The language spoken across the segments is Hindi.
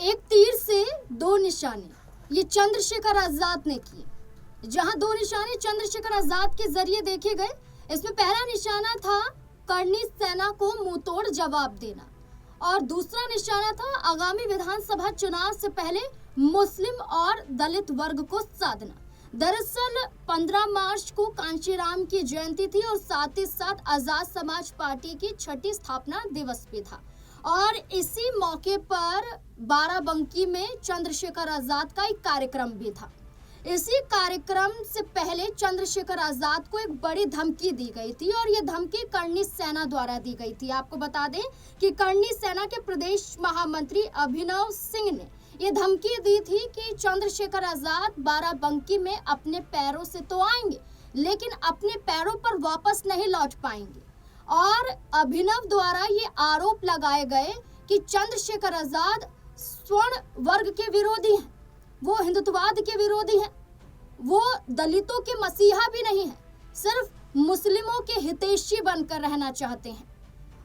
एक तीर से दो निशाने ये चंद्रशेखर आजाद ने किए। जहां दो निशाने चंद्रशेखर आजाद के जरिए देखे गए, इसमें पहला निशाना था करनी सेना को मुंहतोड़ जवाब देना और दूसरा निशाना था आगामी विधानसभा चुनाव से पहले मुस्लिम और दलित वर्ग को साधना। दरअसल 15 मार्च को कांशीराम की जयंती थी और साथ ही साथ आजाद समाज पार्टी की 6ठी स्थापना दिवस भी था और इसी मौके पर बाराबंकी में चंद्रशेखर आजाद का एक कार्यक्रम भी था। इसी कार्यक्रम से पहले चंद्रशेखर आजाद को एक बड़ी धमकी दी गई थी और ये धमकी करनी सेना द्वारा दी गई थी। आपको बता दें कि करनी सेना के प्रदेश महामंत्री अभिनव सिंह ने ये धमकी दी थी कि चंद्रशेखर आजाद बाराबंकी में अपने पैरों से तो आएंगे लेकिन अपने पैरों पर वापस नहीं लौट पाएंगे। और अभिनव द्वारा ये आरोप लगाए गए कि चंद्रशेखर आजाद स्वर्ण वर्ग के विरोधी हैं, वो हिंदुत्ववाद के विरोधी हैं, वो दलितों के मसीहा भी नहीं है, सिर्फ मुस्लिमों के हितैषी बनकर रहना चाहते हैं।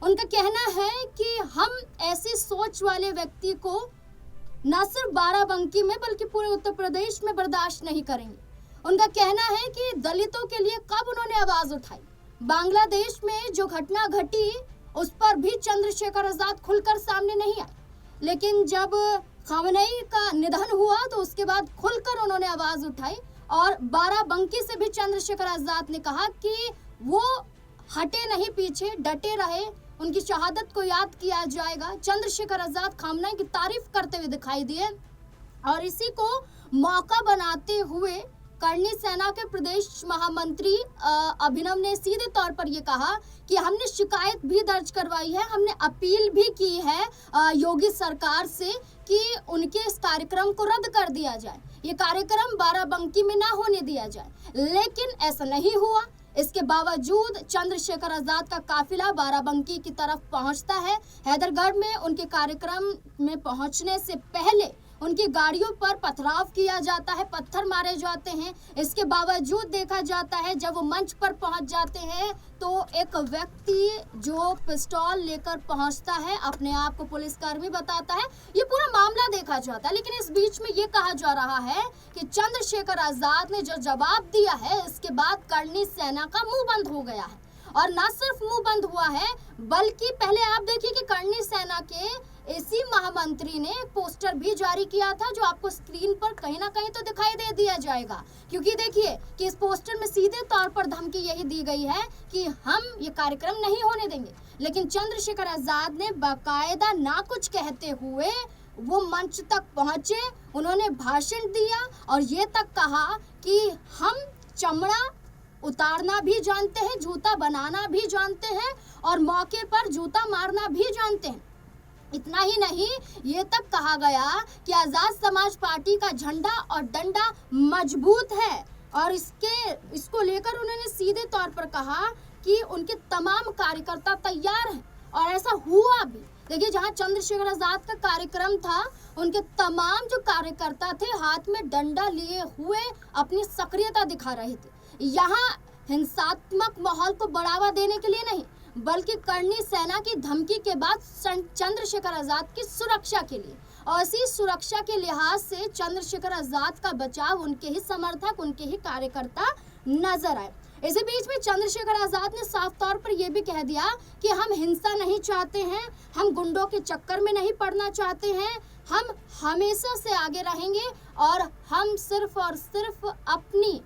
उनका कहना है कि हम ऐसी सोच वाले व्यक्ति को न सिर्फ बाराबंकी में बल्कि पूरे उत्तर प्रदेश में बर्दाश्त नहीं करेंगे। उनका कहना है कि दलितों के लिए कब उन्होंने आवाज उठाई, बांग्लादेश में जो घटना घटी उस पर भी चंद्रशेखर आजाद खुलकर सामने नहीं आए, लेकिन जब खamenei का निधन हुआ तो उसके बाद खुलकर उन्होंने आवाज उठाई और बाराबंकी से भी चंद्रशेखर आजाद ने कहा कि वो हटे नहीं पीछे, डटे रहे, उनकी शहादत को याद किया जाएगा। चंद्रशेखर आजाद खamenei की तारीफ करते हुए दिखाई दिए और इसी को मौका बनाते हुए करनी सेना के प्रदेश महामंत्री अभिनव ने सीधे तौर पर यह कहा कि हमने शिकायत भी दर्ज करवाई है, हमने अपील भी की है योगी सरकार से कि उनके इस कार्यक्रम को रद्द कर दिया जाए, ये कार्यक्रम बाराबंकी में ना होने दिया जाए, लेकिन ऐसा नहीं हुआ। इसके बावजूद चंद्रशेखर आजाद का काफिला बाराबंकी की तरफ पहुंचता है। हैदरगढ़ में उनके कार्यक्रम में पहुंचने से पहले उनकी गाड़ियों पर पथराव किया जाता है, पत्थर मारे जाते हैं। इसके बावजूद देखा जाता है जब वो मंच पर पहुंच जाते हैं तो एक व्यक्ति जो पिस्तौल लेकर पहुंचता है, अपने आप को पुलिसकर्मी बताता है, ये पूरा मामला देखा जाता है। लेकिन इस बीच में ये कहा जा रहा है कि चंद्रशेखर आजाद ने जो जवाब दिया है इसके बाद करनी सेना का मुंह बंद हो गया है और ना सिर्फ मुंह बंद हुआ है बल्कि पहले आप देखिए कि करनी सेना के इसी महामंत्री ने एक पोस्टर भी जारी किया था जो आपको स्क्रीन पर कहीं ना कहीं तो दिखाई दे दिया जाएगा, क्योंकि देखिए कि इस पोस्टर में सीधे तौर पर धमकी यही दी गई है कि हम ये कार्यक्रम नहीं होने देंगे। लेकिन चंद्रशेखर आजाद ने बाकायदा ना कुछ कहते हुए वो मंच तक पहुंचे, उन्होंने भाषण दिया और ये तक कहा कि हम चमड़ा उतारना भी जानते हैं, जूता बनाना भी जानते हैं और मौके पर जूता मारना भी जानते हैं। इतना ही नहीं, ये तक कहा गया कि आजाद समाज पार्टी का झंडा और डंडा मजबूत है और इसको लेकर उन्होंने सीधे तौर पर कहा कि उनके तमाम कार्यकर्ता तैयार हैं और ऐसा हुआ भी। देखिए, जहां चंद्रशेखर आजाद का कार्यक्रम था उनके तमाम जो कार्यकर्ता थे हाथ में डंडा लिए हुए अपनी सक्रियता दिखा रहे थे। यहाँ हिंसात्मक माहौल को बढ़ावा देने के लिए नहीं बल्कि करनी सेना की धमकी के बाद चंद्रशेखर आजाद की सुरक्षा के लिए, और इसी सुरक्षा के लिहाज से चंद्रशेखर आजाद का बचाव उनके ही समर्थक, उनके ही कार्यकर्ता नजर आए। इसी बीच में चंद्रशेखर आजाद ने साफ तौर पर यह भी कह दिया कि हम हिंसा नहीं चाहते हैं, हम गुंडों के चक्कर में नहीं पड़ना चाहते हैं, हम हमेशा से आगे रहेंगे और हम सिर्फ और सिर्फ अपनी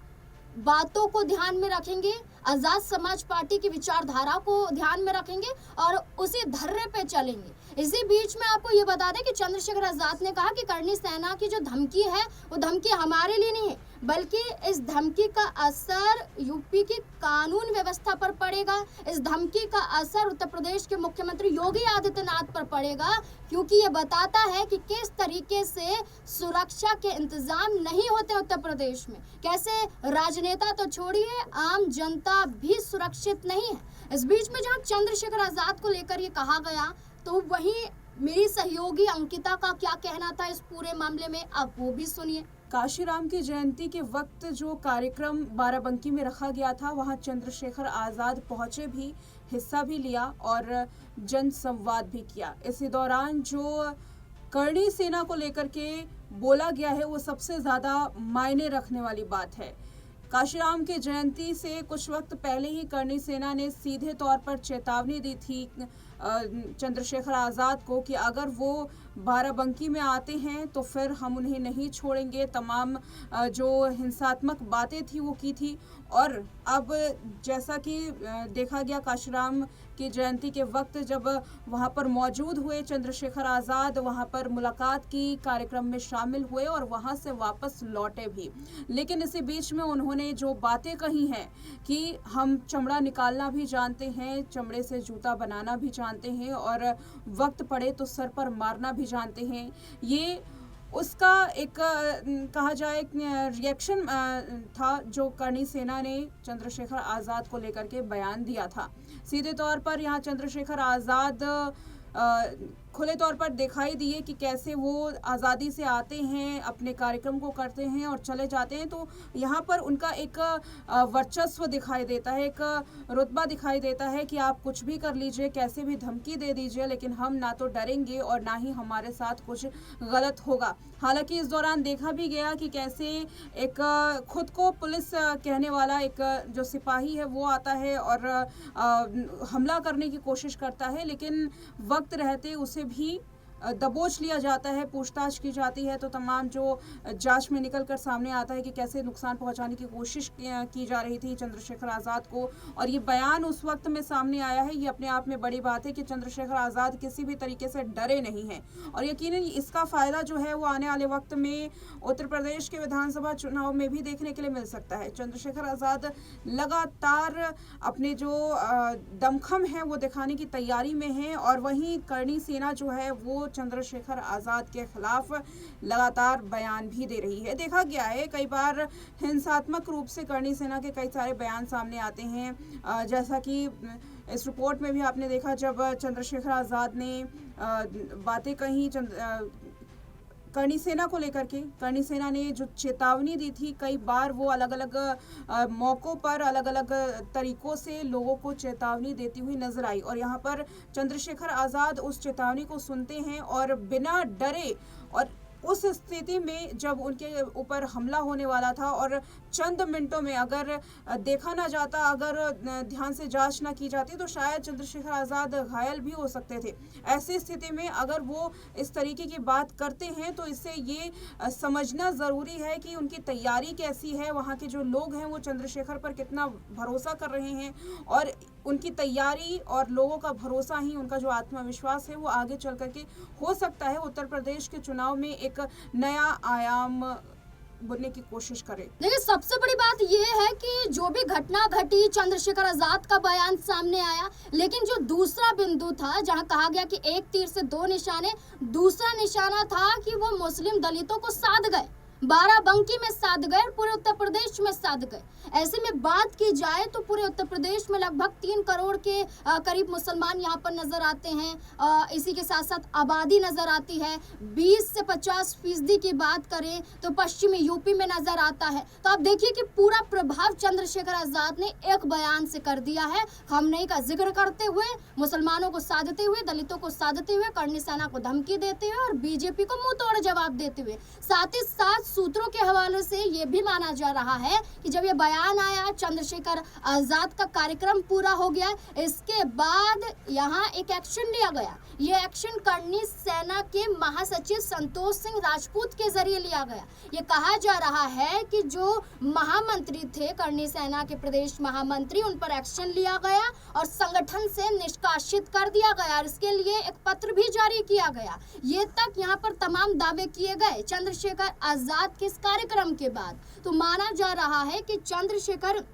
बातों को ध्यान में रखेंगे, आजाद समाज पार्टी की विचारधारा को ध्यान में रखेंगे और उसी धर्रे पे चलेंगे। इसी बीच में आपको ये बता दें कि चंद्रशेखर आजाद ने कहा कि करनी सेना की जो धमकी है वो धमकी हमारे लिए नहीं है बल्कि इस धमकी का असर यूपी की कानून व्यवस्था पर पड़ेगा, इस धमकी का असर उत्तर प्रदेश के मुख्यमंत्री योगी आदित्यनाथ पर पड़ेगा, क्योंकि ये बताता है कि किस तरीके से सुरक्षा के इंतजाम नहीं होते उत्तर प्रदेश में, कैसे राजनेता तो छोड़िए आम जनता भी सुरक्षित नहीं है। इस बीच में जहां चंद्रशेखर आजाद को लेकर ये कहा गया तो वहीं मेरी सहयोगी अंकिता का क्या कहना था इस पूरे मामले में, आप वो भी सुनिए। काशीराम की जयंती के वक्त जो कार्यक्रम बाराबंकी में रखा गया था वहां चंद्रशेखर आजाद पहुंचे भी, हिस्सा भी लिया और जन संवाद भी किया। इसी दौरान जो करणी सेना को लेकर के बोला गया है वो सबसे ज्यादा मायने रखने वाली बात है। काशीराम की जयंती से कुछ वक्त पहले ही करणी सेना ने सीधे तौर पर चेतावनी दी थी चंद्रशेखर आज़ाद को कि अगर वो बाराबंकी में आते हैं तो फिर हम उन्हें नहीं छोड़ेंगे। तमाम जो हिंसात्मक बातें थी वो की थी। और अब जैसा कि देखा गया काशीराम की जयंती के वक्त जब वहां पर मौजूद हुए चंद्रशेखर आज़ाद, वहां पर मुलाकात की, कार्यक्रम में शामिल हुए और वहां से वापस लौटे भी। लेकिन इसी बीच में उन्होंने जो बातें कही हैं कि हम चमड़ा निकालना भी जानते हैं, चमड़े से जूता बनाना भी जानते हैं और वक्त पड़े तो सर पर मारना भी जानते हैं, ये उसका एक कहा जाए रिएक्शन था जो करणी सेना ने चंद्रशेखर आज़ाद को लेकर के बयान दिया था। सीधे तौर पर यहाँ चंद्रशेखर आज़ाद खुले तौर पर दिखाई दिए कि कैसे वो आज़ादी से आते हैं, अपने कार्यक्रम को करते हैं और चले जाते हैं। तो यहाँ पर उनका एक वर्चस्व दिखाई देता है, एक रुतबा दिखाई देता है कि आप कुछ भी कर लीजिए, कैसे भी धमकी दे दीजिए, लेकिन हम ना तो डरेंगे और ना ही हमारे साथ कुछ गलत होगा। हालांकि इस दौरान देखा भी गया कि कैसे एक खुद को पुलिस कहने वाला एक जो सिपाही है वो आता है और हमला करने की कोशिश करता है, लेकिन वक्त रहते उसे भी दबोच लिया जाता है, पूछताछ की जाती है। तो तमाम जो जांच में निकल कर सामने आता है कि कैसे नुकसान पहुंचाने की कोशिश की जा रही थी चंद्रशेखर आज़ाद को, और ये बयान उस वक्त में सामने आया है। ये अपने आप में बड़ी बात है कि चंद्रशेखर आज़ाद किसी भी तरीके से डरे नहीं हैं और यकीनन इसका फ़ायदा जो है वो आने वाले वक्त में उत्तर प्रदेश के विधानसभा चुनाव में भी देखने के लिए मिल सकता है। चंद्रशेखर आज़ाद लगातार अपने जो दमखम है वो दिखाने की तैयारी में है और वहीं करणी सेना जो है वो चंद्रशेखर आज़ाद के खिलाफ लगातार बयान भी दे रही है। देखा गया है कई बार हिंसात्मक रूप से करणी सेना के कई सारे बयान सामने आते हैं, जैसा कि इस रिपोर्ट में भी आपने देखा जब चंद्रशेखर आज़ाद ने बातें कही करणी सेना को लेकर के। करणी सेना ने जो चेतावनी दी थी, कई बार वो अलग अलग मौक़ों पर अलग अलग तरीकों से लोगों को चेतावनी देती हुई नजर आई और यहाँ पर चंद्रशेखर आज़ाद उस चेतावनी को सुनते हैं और बिना डरे, और उस स्थिति में जब उनके ऊपर हमला होने वाला था और चंद मिनटों में अगर देखा ना जाता, अगर ध्यान से जांच ना की जाती तो शायद चंद्रशेखर आज़ाद घायल भी हो सकते थे। ऐसी स्थिति में अगर वो इस तरीके की बात करते हैं तो इससे ये समझना ज़रूरी है कि उनकी तैयारी कैसी है, वहाँ के जो लोग हैं वो चंद्रशेखर पर कितना भरोसा कर रहे हैं और उनकी तैयारी और लोगों का भरोसा ही उनका जो आत्मविश्वास है वो आगे चल करके हो सकता है उत्तर प्रदेश के चुनाव में एक नया आयाम बुनने की कोशिश करे। देखिए, सबसे बड़ी बात यह है कि जो भी घटना घटी, चंद्रशेखर आज़ाद का बयान सामने आया, लेकिन जो दूसरा बिंदु था जहां कहा गया कि एक तीर से दो निशाने, दूसरा निशाना था कि वो मुस्लिम दलितों को साध गए, बाराबंकी में साध गए, पूरे उत्तर प्रदेश में साध गए। ऐसे में बात की जाए तो पूरे उत्तर प्रदेश में लगभग 3 करोड़ के करीब मुसलमान यहाँ पर नजर आते हैं। इसी के साथ साथ आबादी नजर आती है। 20 से 50% की बात करें तो पश्चिमी यूपी में नजर आता है। तो आप देखिए कि पूरा प्रभाव चंद्रशेखर आज़ाद ने एक बयान से कर दिया है। खमनेई का जिक्र करते हुए, मुसलमानों को साधते हुए, दलितों को साधते हुए, करणी सेना को धमकी देते हुए और बीजेपी को मुंह तोड़ जवाब देते हुए। साथ ही साथ सूत्रों के हवाले से ये भी माना जा रहा है कि जब ये बयान आया, चंद्रशेखर आज़ाद का कार्यक्रम पूरा हो गया, इसके बाद यहाँ एक एक्शन लिया गया। ये एक्शन करणी सेना के महासचिव संतोष सिंह राजपूत के जरिए लिया गया। ये कहा जा रहा है कि जो महामंत्री थे, करणी सेना के प्रदेश महामंत्री, उन पर एक्शन लिया गया और संगठन से निष्कासित कर दिया गया। इसके लिए एक पत्र भी जारी किया गया। ये तक यहाँ पर तमाम दावे किए गए चंद्रशेखर आज़ाद के इस कार्यक्रम के बाद। तो माना जा रहा है कि चंद्रशेखर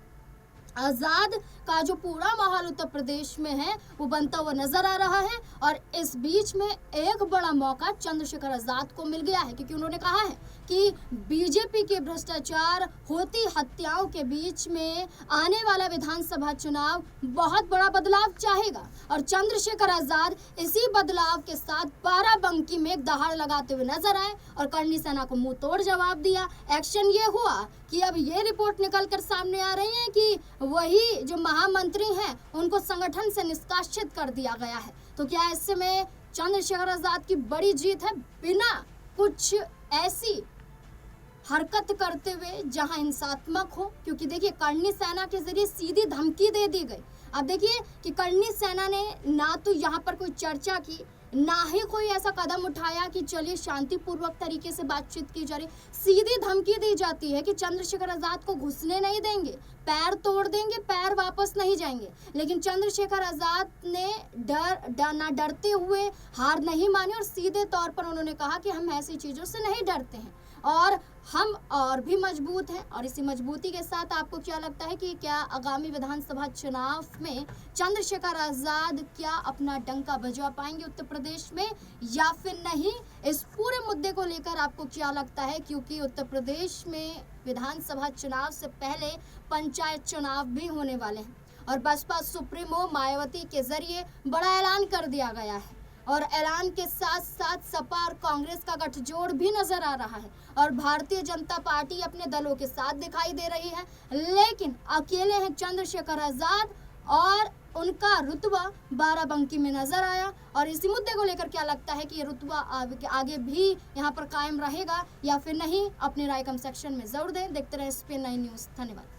आज़ाद का जो पूरा माहौल उत्तर प्रदेश में है वो बनता हुआ नजर आ रहा है और इस बीच में एक बड़ा मौका चंद्रशेखर आज़ाद को मिल गया है, क्योंकि उन्होंने कहा है कि बीजेपी के भ्रष्टाचार, होती हत्याओं के बीच में आने वाला विधानसभा चुनाव बहुत बड़ा बदलाव चाहेगा और चंद्रशेखर आज़ाद इसी बदलाव के साथ बाराबंकी में एक दहाड़ लगाते हुए नजर आए और करणी सेना को मुंह तोड़ जवाब दिया। एक्शन ये हुआ कि अब ये रिपोर्ट निकल कर सामने आ रही है कि वही जो महामंत्री हैं उनको संगठन से निष्कासित कर दिया गया है। तो क्या ऐसे में चंद्रशेखर आजाद की बड़ी जीत है, बिना कुछ ऐसी हरकत करते हुए जहां हिंसात्मक हो। क्योंकि देखिए करनी सेना के जरिए सीधी धमकी दे दी गई। अब देखिए कि करनी सेना ने ना तो यहाँ पर कोई चर्चा की, ना ही कोई ऐसा कदम उठाया कि चलिए शांतिपूर्वक तरीके से बातचीत की जा रही। सीधी धमकी दी जाती है कि चंद्रशेखर आजाद को घुसने नहीं देंगे, पैर तोड़ देंगे, पैर वापस नहीं जाएंगे। लेकिन चंद्रशेखर आजाद ने डरते हुए हार नहीं मानी और सीधे तौर पर उन्होंने कहा कि हम ऐसी चीज़ों से नहीं डरते हैं और हम और भी मजबूत हैं। और इसी मजबूती के साथ आपको क्या लगता है कि क्या आगामी विधानसभा चुनाव में चंद्रशेखर आजाद क्या अपना डंका बजा पाएंगे उत्तर प्रदेश में या फिर नहीं? इस पूरे मुद्दे को लेकर आपको क्या लगता है? क्योंकि उत्तर प्रदेश में विधानसभा चुनाव से पहले पंचायत चुनाव भी होने वाले हैं और बसपा सुप्रीमो मायावती के जरिए बड़ा ऐलान कर दिया गया है और ऐलान के साथ साथ सपा और कांग्रेस का गठजोड़ भी नजर आ रहा है और भारतीय जनता पार्टी अपने दलों के साथ दिखाई दे रही है। लेकिन अकेले हैं चंद्रशेखर आजाद और उनका रुतबा बाराबंकी में नजर आया। और इसी मुद्दे को लेकर क्या लगता है कि ये रुतबा आगे भी यहाँ पर कायम रहेगा या फिर नहीं? अपनी राय कमेंट सेक्शन में जरूर दें। देखते रहे SPN9 न्यूज़। धन्यवाद।